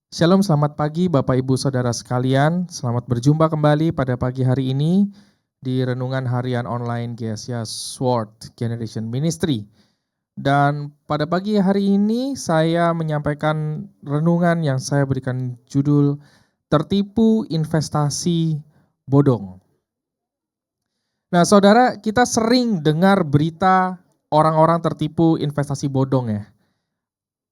Shalom, selamat pagi Bapak Ibu Saudara sekalian. Selamat berjumpa kembali pada pagi hari ini di Renungan Harian Online GSIA Sword Generation Ministry. Dan pada pagi hari ini saya menyampaikan renungan yang saya berikan judul Tertipu Investasi Bodong. Nah saudara, kita sering dengar berita orang-orang tertipu investasi bodong ya.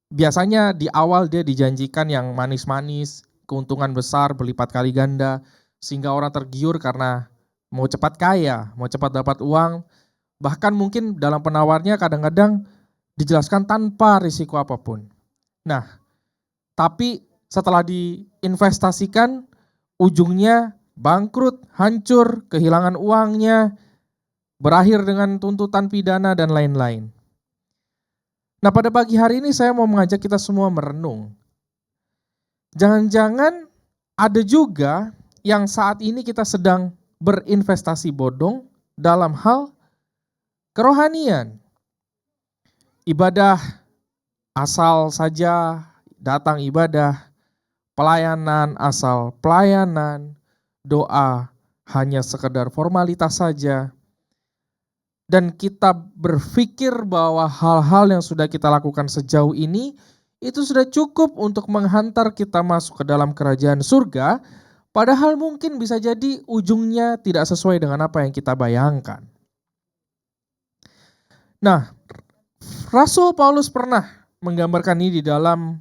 Biasanya di awal dia dijanjikan yang manis-manis, keuntungan besar berlipat kali ganda, sehingga orang tergiur karena mau cepat kaya, mau cepat dapat uang, bahkan mungkin dalam penawarnya kadang-kadang dijelaskan tanpa risiko apapun. Nah, tapi setelah diinvestasikan, ujungnya bangkrut, hancur, kehilangan uangnya, berakhir dengan tuntutan pidana dan lain-lain. Nah, pada pagi hari ini saya mau mengajak kita semua merenung. Jangan-jangan ada juga yang saat ini kita sedang berinvestasi bodong dalam hal kerohanian. Ibadah asal saja datang ibadah, pelayanan asal pelayanan, doa hanya sekedar formalitas saja. Dan kita berpikir bahwa hal-hal yang sudah kita lakukan sejauh ini itu sudah cukup untuk menghantar kita masuk ke dalam kerajaan surga, padahal mungkin bisa jadi ujungnya tidak sesuai dengan apa yang kita bayangkan. Nah, Rasul Paulus pernah menggambarkan ini di dalam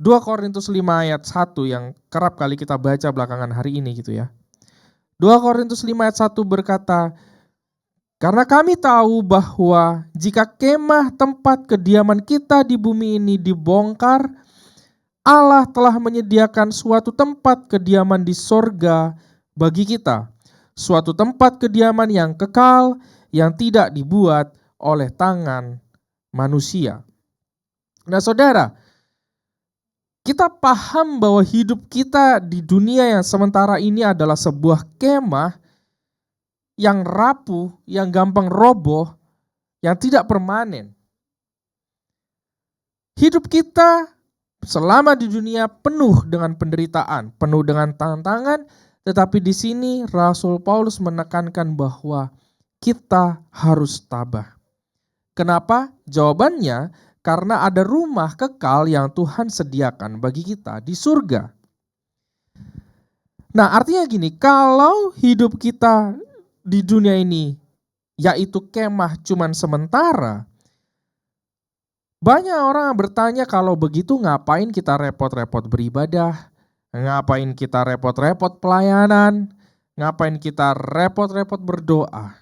2 Korintus 5 ayat 1 yang kerap kali kita baca belakangan hari ini gitu ya. 2 Korintus 5 ayat 1 berkata, karena kami tahu bahwa jika kemah tempat kediaman kita di bumi ini dibongkar, Allah telah menyediakan suatu tempat kediaman di sorga bagi kita. Suatu tempat kediaman yang kekal, yang tidak dibuat oleh tangan manusia. Nah saudara, kita paham bahwa hidup kita di dunia yang sementara ini adalah sebuah kemah yang rapuh, yang gampang roboh, yang tidak permanen. Hidup kita selama di dunia penuh dengan penderitaan, penuh dengan tantangan, tetapi di sini Rasul Paulus menekankan bahwa kita harus tabah. Kenapa? Jawabannya karena ada rumah kekal yang Tuhan sediakan bagi kita di surga. Nah, artinya gini, kalau hidup kita di dunia ini yaitu kemah cuman sementara, banyak orang bertanya kalau begitu ngapain kita repot-repot beribadah, ngapain kita repot-repot pelayanan, ngapain kita repot-repot berdoa.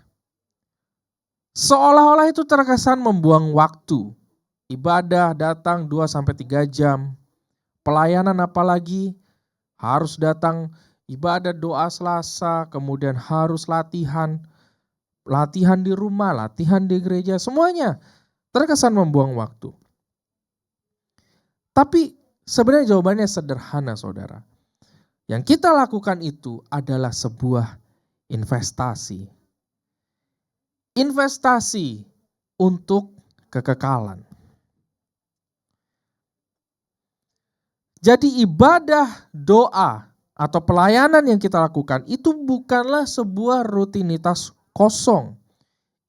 Seolah-olah itu terkesan membuang waktu. Ibadah datang 2-3 jam, pelayanan apalagi harus datang ibadah doa Selasa, kemudian harus latihan di rumah, latihan di gereja, semuanya terkesan membuang waktu. Tapi sebenarnya jawabannya sederhana saudara. Yang kita lakukan itu adalah sebuah investasi. Investasi untuk kekekalan. Jadi ibadah, doa, atau pelayanan yang kita lakukan itu bukanlah sebuah rutinitas kosong.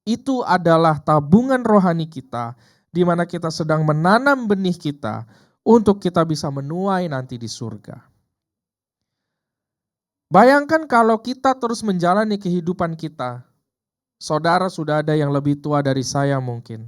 Itu adalah tabungan rohani kita, di mana kita sedang menanam benih kita untuk kita bisa menuai nanti di surga. Bayangkan kalau kita terus menjalani kehidupan kita. Saudara sudah ada yang lebih tua dari saya mungkin.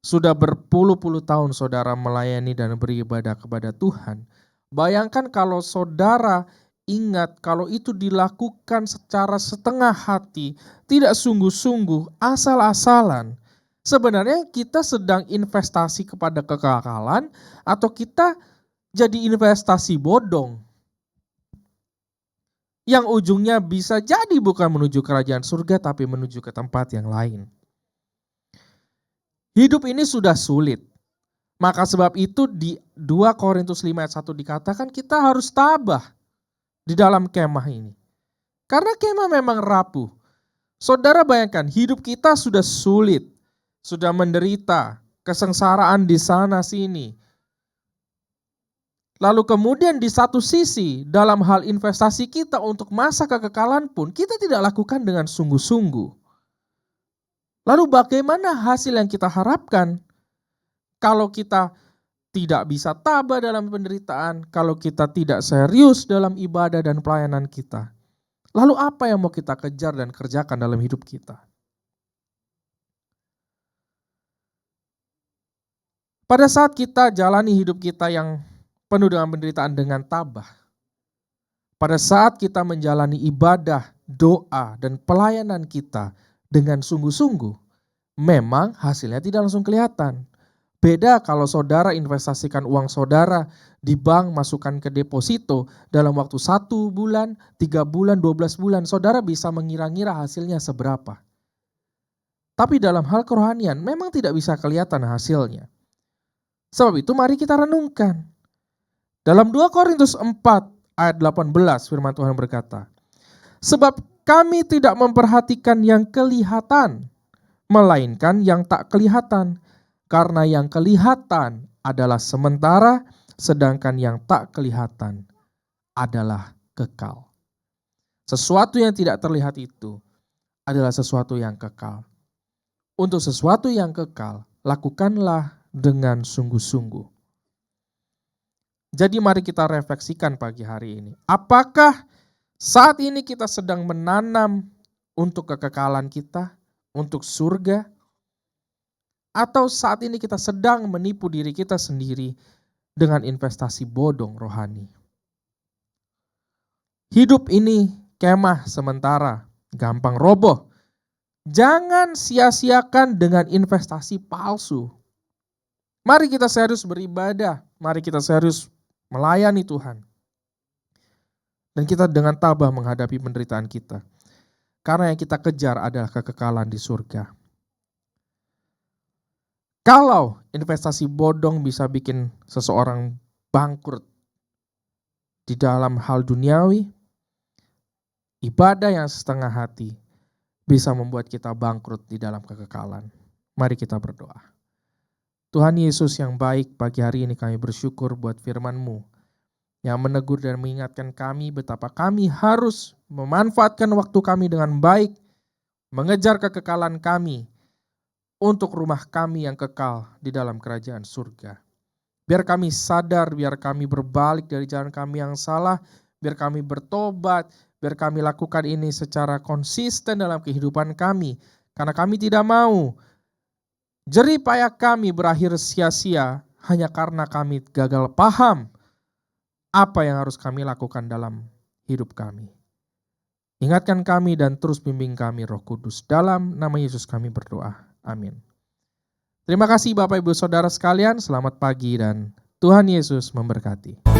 Sudah berpuluh-puluh tahun saudara melayani dan beribadah kepada Tuhan. Bayangkan kalau saudara ingat kalau itu dilakukan secara setengah hati, tidak sungguh-sungguh, asal-asalan. Sebenarnya kita sedang investasi kepada kekekalan atau kita jadi investasi bodong. Yang ujungnya bisa jadi bukan menuju kerajaan surga tapi menuju ke tempat yang lain. Hidup ini sudah sulit. Maka sebab itu di 2 Korintus 5 ayat 1 dikatakan kita harus tabah di dalam kemah ini. Karena kemah memang rapuh. Saudara bayangkan hidup kita sudah sulit, sudah menderita, kesengsaraan di sana sini. Lalu kemudian di satu sisi dalam hal investasi kita untuk masa kekekalan pun kita tidak lakukan dengan sungguh-sungguh. Lalu bagaimana hasil yang kita harapkan kalau kita tidak bisa tabah dalam penderitaan, kalau kita tidak serius dalam ibadah dan pelayanan kita? Lalu apa yang mau kita kejar dan kerjakan dalam hidup kita? Pada saat kita jalani hidup kita yang penuh dengan penderitaan dengan tabah, pada saat kita menjalani ibadah, doa, dan pelayanan kita dengan sungguh-sungguh, memang hasilnya tidak langsung kelihatan. Beda kalau saudara investasikan uang saudara di bank, masukkan ke deposito dalam waktu 1 bulan, 3 bulan, 12 bulan, saudara bisa mengira-ngira hasilnya seberapa. Tapi dalam hal kerohanian memang tidak bisa kelihatan hasilnya. Sebab itu mari kita renungkan. Dalam 2 Korintus 4 ayat 18 firman Tuhan berkata, sebab kami tidak memperhatikan yang kelihatan, melainkan yang tak kelihatan. Karena yang kelihatan adalah sementara, sedangkan yang tak kelihatan adalah kekal. Sesuatu yang tidak terlihat itu adalah sesuatu yang kekal. Untuk sesuatu yang kekal, lakukanlah dengan sungguh-sungguh. Jadi mari kita refleksikan pagi hari ini. Apakah saat ini kita sedang menanam untuk kekekalan kita, untuk surga? Atau saat ini kita sedang menipu diri kita sendiri dengan investasi bodong rohani? Hidup ini kemah sementara, gampang roboh. Jangan sia-siakan dengan investasi palsu. Mari kita serius beribadah, mari kita serius melayani Tuhan. Dan kita dengan tabah menghadapi penderitaan kita. Karena yang kita kejar adalah kekekalan di surga. Kalau investasi bodong bisa bikin seseorang bangkrut di dalam hal duniawi, ibadah yang setengah hati bisa membuat kita bangkrut di dalam kekekalan. Mari kita berdoa. Tuhan Yesus yang baik, pagi hari ini kami bersyukur buat firman-Mu yang menegur dan mengingatkan kami betapa kami harus memanfaatkan waktu kami dengan baik, mengejar kekekalan kami, untuk rumah kami yang kekal di dalam kerajaan surga. Biar kami sadar, biar kami berbalik dari jalan kami yang salah, biar kami bertobat, biar kami lakukan ini secara konsisten dalam kehidupan kami. Karena kami tidak mau jerih payah kami berakhir sia-sia hanya karena kami gagal paham apa yang harus kami lakukan dalam hidup kami. Ingatkan kami dan terus bimbing kami Roh Kudus. Dalam nama Yesus kami berdoa. Amin. Terima kasih Bapak Ibu Saudara sekalian, selamat pagi dan Tuhan Yesus memberkati.